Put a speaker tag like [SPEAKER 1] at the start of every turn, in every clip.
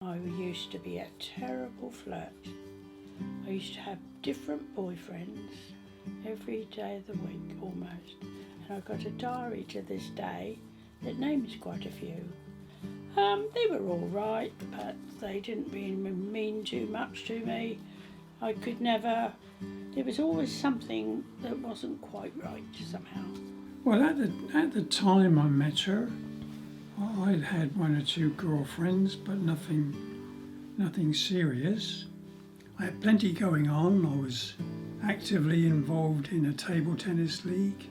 [SPEAKER 1] I used to be a terrible flirt. I used to have different boyfriends every day of the week almost. And I've got a diary to this day that names quite a few. They were all right, but they didn't really mean too much to me. There was always something that wasn't quite right somehow.
[SPEAKER 2] Well, at the time I met her, I'd had one or two girlfriends, but nothing serious. I had plenty going on. I was actively involved in a table tennis league,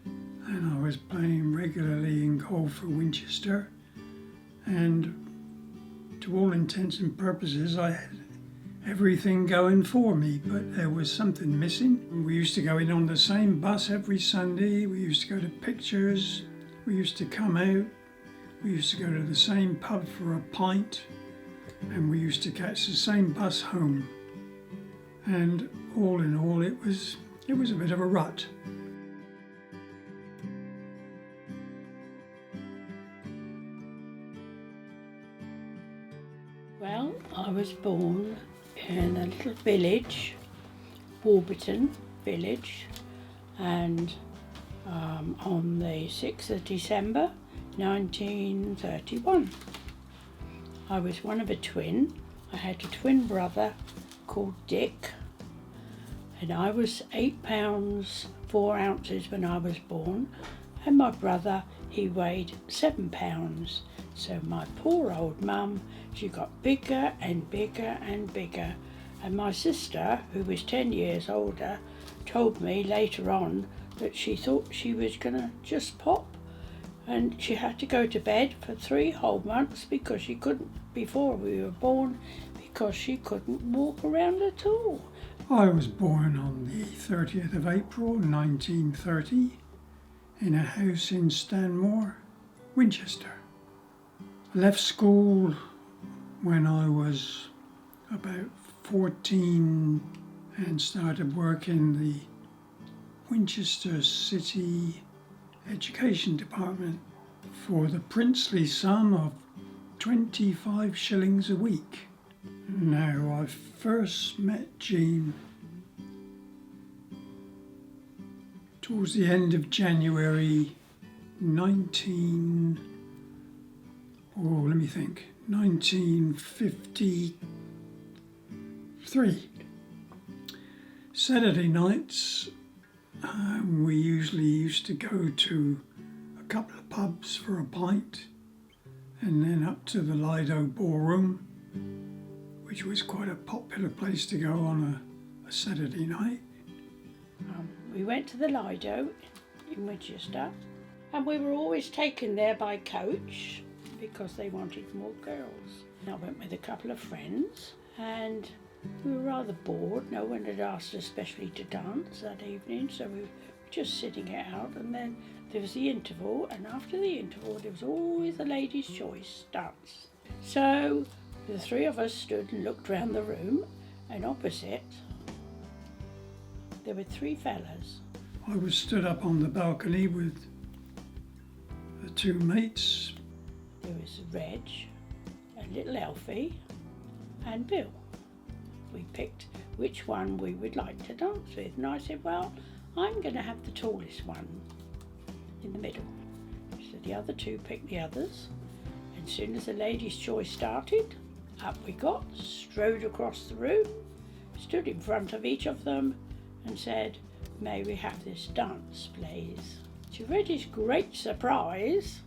[SPEAKER 2] and I was playing regularly in golf for Winchester. And to all intents and purposes, I had everything going for me, but there was something missing. We used to go in on the same bus every Sunday. We used to go to pictures. We used to come out. We used to go to the same pub for a pint, and we used to catch the same bus home. And all in all, it was a bit of a rut.
[SPEAKER 1] Well, I was born in a little village, Warburton village, and on the 6th of December 1931. I was one of a twin. I had a twin brother called Dick, and I was 8 pounds 4 ounces when I was born, and my brother, he weighed 7 pounds. So my poor old mum, she got bigger and bigger and bigger. And my sister, who was 10 years older, told me later on that she thought she was going to just pop. And she had to go to bed for 3 whole months because she couldn't, before we were born, because she couldn't walk around at all.
[SPEAKER 2] I was born on the 30th of April 1930 in a house in Stanmore, Winchester. I left school when I was about 14 and started work in the Winchester City Education Department for the princely sum of 25 shillings a week. Now, I first met Jean towards the end of January 1953. Saturday nights, we usually used to go to a couple of pubs for a pint, and then up to the Lido Ballroom, which was quite a popular place to go on a Saturday night.
[SPEAKER 1] We went to the Lido in Winchester, and we were always taken there by coach because they wanted more girls. And I went with a couple of friends, and we were rather bored. No one had asked us especially to dance that evening, so we were just sitting it out. And then there was the interval, and after the interval there was always a ladies' choice dance. So the 3 of us stood and looked round the room, and opposite there were 3 fellas.
[SPEAKER 2] I was stood up on the balcony with the 2 mates.
[SPEAKER 1] There was Reg, a little Elfie, and Bill. We picked which one we would like to dance with, and I said, well, I'm going to have the tallest one in the middle. So the other 2 picked the others, and as soon as the ladies' choice started, up we got, strode across the room, stood in front of each of them and said, may we have this dance, please? To Reg's great surprise,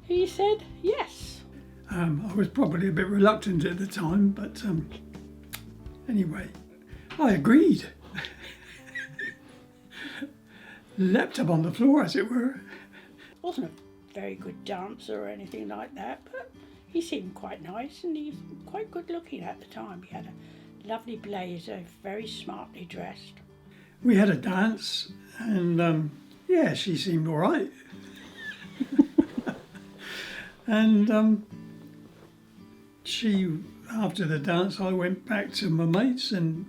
[SPEAKER 1] he said yes.
[SPEAKER 2] I was probably a bit reluctant at the time, but anyway, I agreed. Leapt up on the floor, as it were.
[SPEAKER 1] Wasn't a very good dancer or anything like that, but he seemed quite nice, and he's quite good looking at the time. He had a lovely blazer, very smartly dressed.
[SPEAKER 2] We had a dance, and yeah, she seemed all right. And after the dance, I went back to my mates, and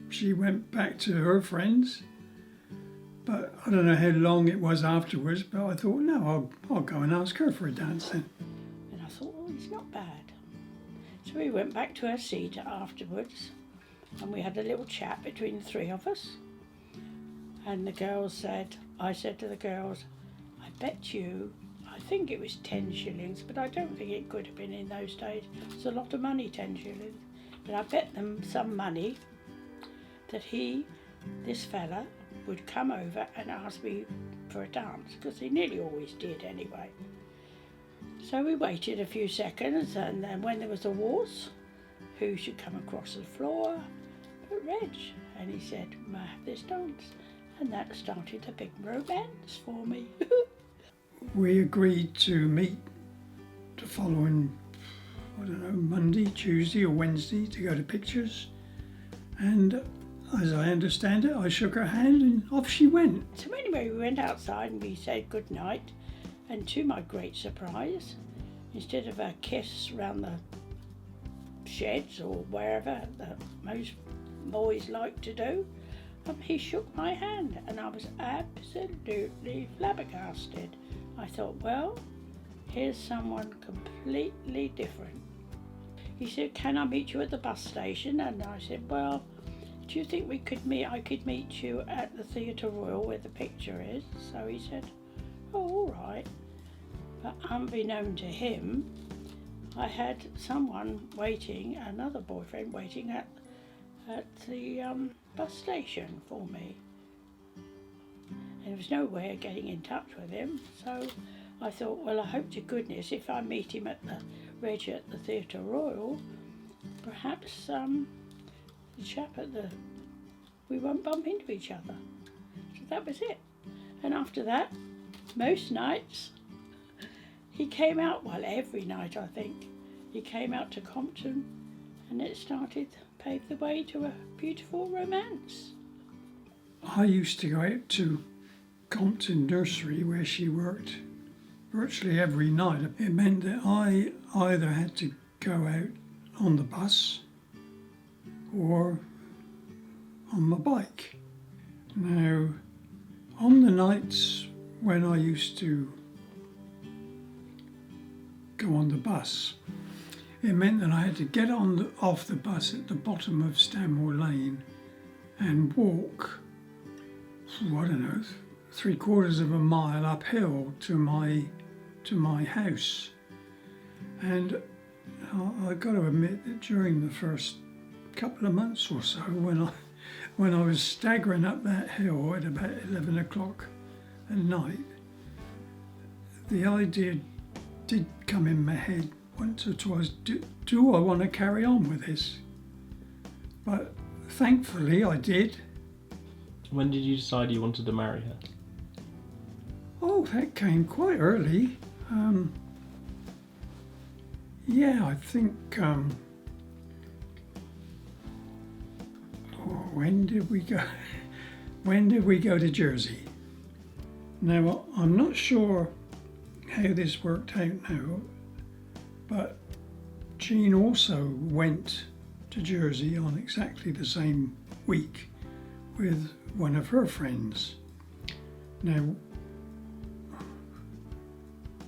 [SPEAKER 2] she went back to her friends. But I don't know how long it was afterwards, but I thought, no, I'll go and ask her for a dance then.
[SPEAKER 1] And I thought, oh, it's not bad. So we went back to our seat afterwards and we had a little chat between the three of us. And I said to the girls, I bet you, I think it was 10 shillings, but I don't think it could have been in those days. It's a lot of money, 10 shillings. But I bet them some money that this fella, would come over and ask me for a dance, because he nearly always did anyway. So we waited a few seconds, and then when there was a waltz, who should come across the floor but Reg? And he said, may I have this dance? And that started a big romance for me.
[SPEAKER 2] We agreed to meet the following, Monday, Tuesday or Wednesday to go to pictures. And as I understand it, I shook her hand and off she went.
[SPEAKER 1] So anyway, we went outside and we said good night. And to my great surprise, instead of a kiss round the sheds or wherever that most boys like to do, he shook my hand and I was absolutely flabbergasted. I thought, well, here's someone completely different. He said, can I meet you at the bus station? And I said, well, do you think I could meet you at the Theatre Royal where the picture is? So he said, oh, all right. But unbeknown to him, I had another boyfriend waiting at the bus station for me. And there was no way of getting in touch with him. So I thought, well, I hope to goodness if I meet him at the Theatre Royal, perhaps the chap we won't bump into each other. So that was it. And after that, most nights, he came out, well, every night I think, he came out to Compton and it paved the way to a beautiful romance.
[SPEAKER 2] I used to go out to Compton Nursery where she worked virtually every night. It meant that I either had to go out on the bus or on my bike. Now, on the nights when I used to go on the bus, it meant that I had to get off the bus at the bottom of Stanmore Lane and walk, 3/4 of a mile uphill to my house. And I got to admit that during the first couple of months or so, when I was staggering up that hill at about 11 o'clock at night, the idea did come in my head once or twice, do I want to carry on with this? But thankfully I did.
[SPEAKER 3] When did you decide you wanted to marry her?
[SPEAKER 2] Oh, that came quite early. I think, when did we go? When did we go to Jersey? Now, I'm not sure how this worked out now, but Jean also went to Jersey on exactly the same week with one of her friends. Now,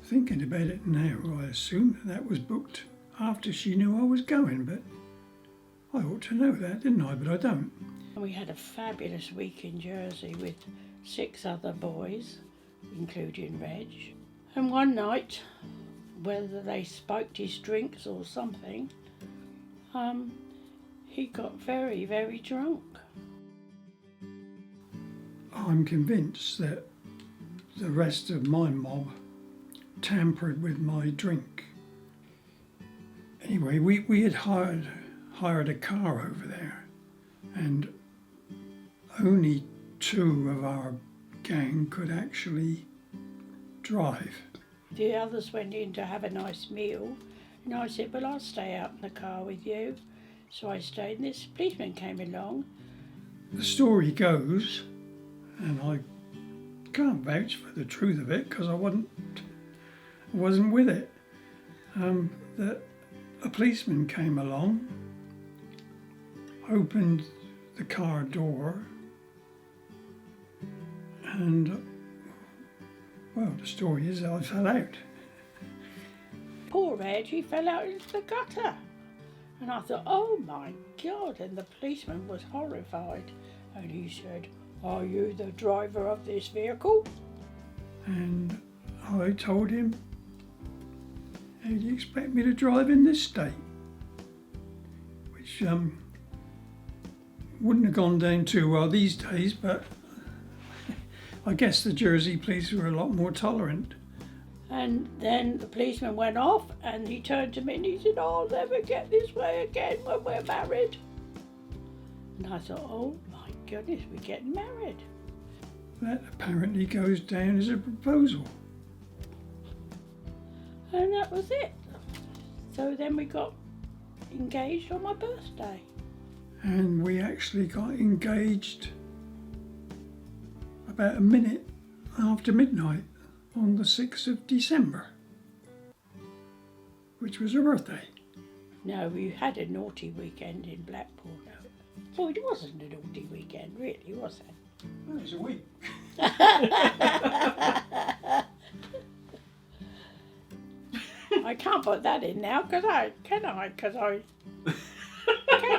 [SPEAKER 2] thinking about it now, I assume that was booked after she knew I was going, but I ought to know that, didn't I? But I don't.
[SPEAKER 1] We had a fabulous week in Jersey with 6 other boys, including Reg. And one night, whether they spiked his drinks or something, he got very, very drunk.
[SPEAKER 2] I'm convinced that the rest of my mob tampered with my drink. Anyway, we had hired a car over there, and only 2 of our gang could actually drive.
[SPEAKER 1] The others went in to have a nice meal, and I said, well, I'll stay out in the car with you. So I stayed, and this policeman came along.
[SPEAKER 2] The story goes, and I can't vouch for the truth of it because I wasn't with it, that a policeman came along, opened the car door, and, well, the story is I fell out.
[SPEAKER 1] Poor Reg, he fell out into the gutter. And I thought, oh my God, and the policeman was horrified. And he said, are you the driver of this vehicle?
[SPEAKER 2] And I told him, how do you expect me to drive in this state? Which wouldn't have gone down too well these days, but I guess the Jersey police were a lot more tolerant.
[SPEAKER 1] And then the policeman went off and he turned to me and he said, I'll never get this way again when we're married. And I thought, oh my goodness, we're getting married.
[SPEAKER 2] That apparently goes down as a proposal.
[SPEAKER 1] And that was it. So then we got engaged on my birthday.
[SPEAKER 2] And we actually got engaged about a minute after midnight on the 6th of December, which was her birthday.
[SPEAKER 1] No, we had a naughty weekend in Blackpool. Well, it wasn't a naughty weekend, really, was it?
[SPEAKER 2] Well, it was a week.
[SPEAKER 1] I can't put that in now, can I? Can I?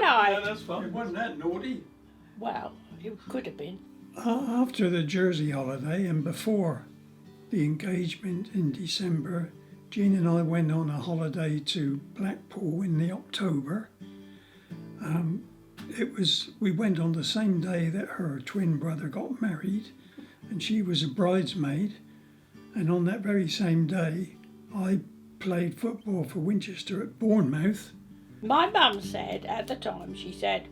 [SPEAKER 3] No, that's fine.
[SPEAKER 2] It wasn't that naughty.
[SPEAKER 1] Well, it could have been.
[SPEAKER 2] After the Jersey holiday and before the engagement in December, Jean and I went on a holiday to Blackpool in the October. We went on the same day that her twin brother got married, and she was a bridesmaid. And on that very same day, I played football for Winchester at Bournemouth.
[SPEAKER 1] My mum said at the time, she said,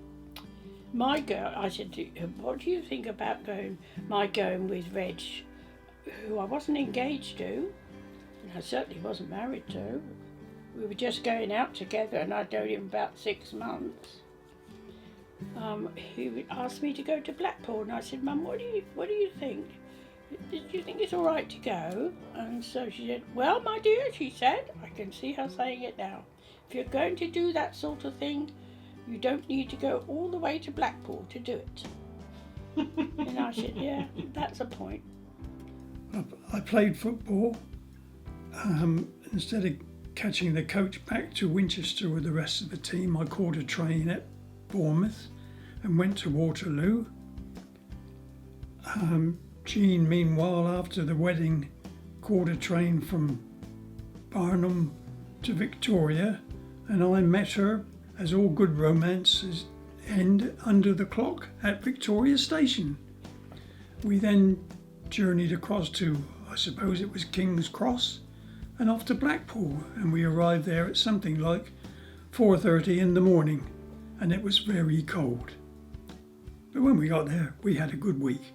[SPEAKER 1] my girl, I said, what do you think about going with Reg, who I wasn't engaged to, and I certainly wasn't married to. We were just going out together and I'd known him about 6 months. He asked me to go to Blackpool and I said, Mum, what do you think? Do you think it's all right to go? And so she said, well, my dear, she said, I can see her saying it now. If you're going to do that sort of thing, you don't need to go all the way to Blackpool to do it. And I said, yeah, that's a point.
[SPEAKER 2] I played football. Instead of catching the coach back to Winchester with the rest of the team, I caught a train at Bournemouth and went to Waterloo. Jean, meanwhile, after the wedding, caught a train from Barnum to Victoria, and I met her, as all good romances end, under the clock at Victoria Station. We then journeyed across to, I suppose it was King's Cross, and off to Blackpool, and we arrived there at something like 4:30 in the morning, and it was very cold. But when we got there, we had a good week.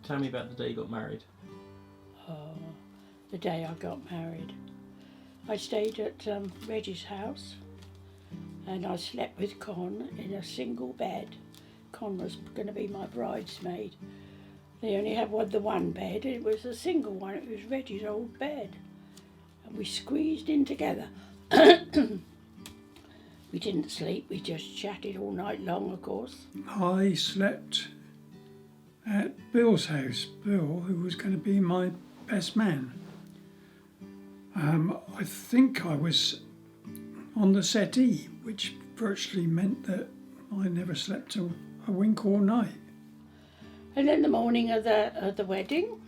[SPEAKER 3] Tell me about the day you got married.
[SPEAKER 1] Oh, the day I got married. I stayed at Reggie's house and I slept with Con in a single bed. Con was going to be my bridesmaid. They only had the one bed, it was a single one, it was Reggie's old bed. And we squeezed in together. We didn't sleep, we just chatted all night long, of course.
[SPEAKER 2] I slept at Bill's house, Bill, who was going to be my best man. I think I was on the settee, which virtually meant that I never slept a wink all night.
[SPEAKER 1] And then the morning of the wedding,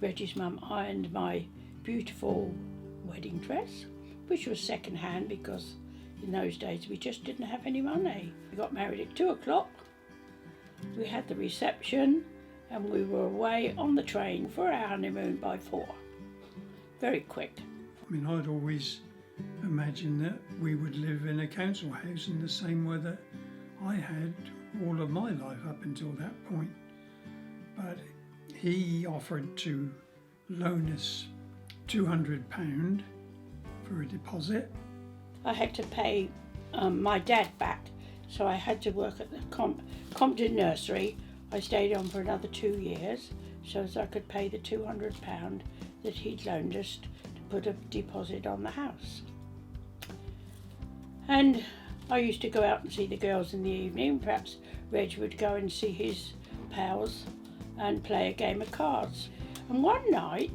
[SPEAKER 1] Reggie's mum ironed my beautiful wedding dress, which was second hand because in those days we just didn't have any money. We got married at 2 o'clock. We had the reception and we were away on the train for our honeymoon by 4. Very quick.
[SPEAKER 2] I mean, I'd always imagined that we would live in a council house in the same way that I had all of my life up until that point. But he offered to loan us £200 for a deposit.
[SPEAKER 1] I had to pay my dad back, so I had to work at the Compton nursery. I stayed on for another 2 years so as I could pay the £200 that he'd loaned us to put a deposit on the house. And I used to go out and see the girls in the evening. Perhaps Reg would go and see his pals and play a game of cards. And one night,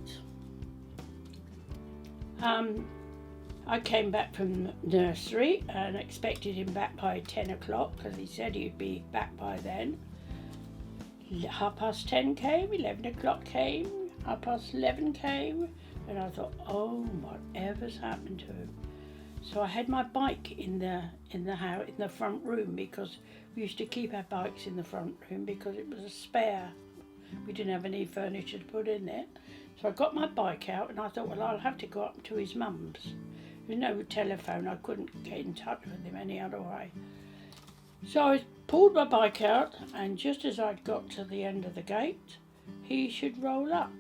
[SPEAKER 1] I came back from nursery and expected him back by 10 o'clock because he said he'd be back by then. 10:30 came, 11 o'clock came, 11:30 came, and I thought, oh, whatever's happened to him? So I had my bike in the house, in the front room, because we used to keep our bikes in the front room because it was a spare. We didn't have any furniture to put in it. So I got my bike out and I thought, well, I'll have to go up to his mum's. There was no telephone, I couldn't get in touch with him any other way. So I pulled my bike out, and just as I'd got to the end of the gate, he should roll up.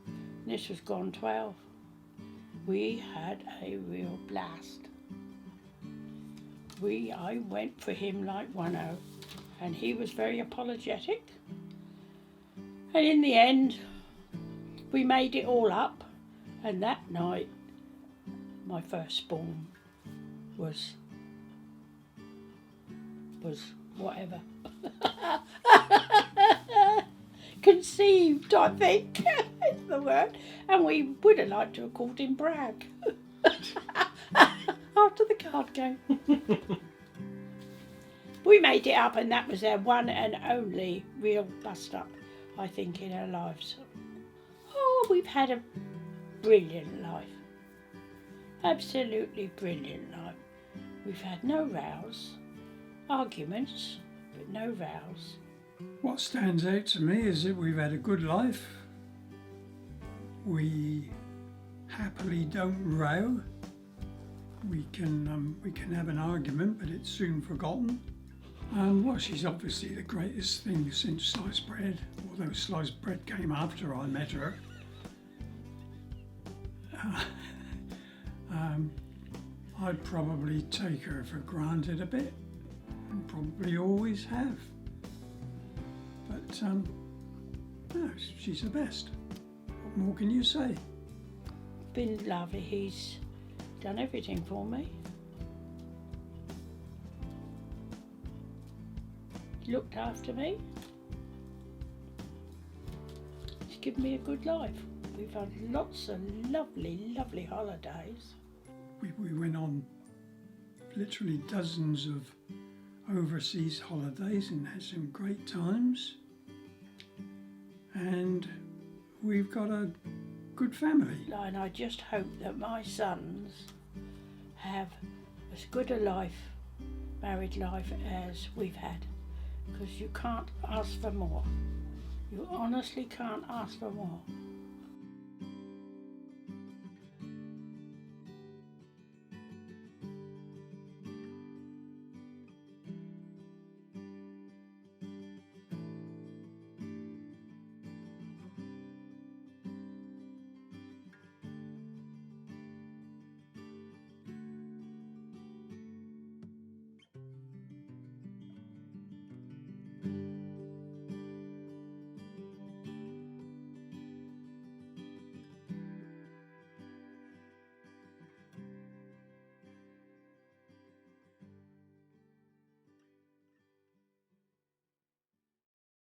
[SPEAKER 1] And this was gone 12. We had a real blast. I went for him like one-o, and he was very apologetic. And in the end, we made it all up, and that night, my firstborn was whatever. Conceived, I think, is the word. And we would have liked to have called him Bragg after the card game. We made it up, and that was our one and only real bust-up, I think, in our lives. Oh, we've had a brilliant life. Absolutely brilliant life. We've had no rows, arguments, but no rows.
[SPEAKER 2] What stands out to me is that we've had a good life. We happily don't row. We can have an argument, but it's soon forgotten. Well, she's obviously the greatest thing since sliced bread, although sliced bread came after I met her. I'd probably take her for granted a bit, and probably always have. But no, she's the best. What more can you say?
[SPEAKER 1] Been lovely. He's done everything for me. Looked after me. He's given me a good life. We've had lots of lovely, lovely holidays.
[SPEAKER 2] We went on literally dozens of overseas holidays and had some great times. And we've got a good family.
[SPEAKER 1] And I just hope that my sons have as good a life, married life, as we've had. Because you can't ask for more. You honestly can't ask for more.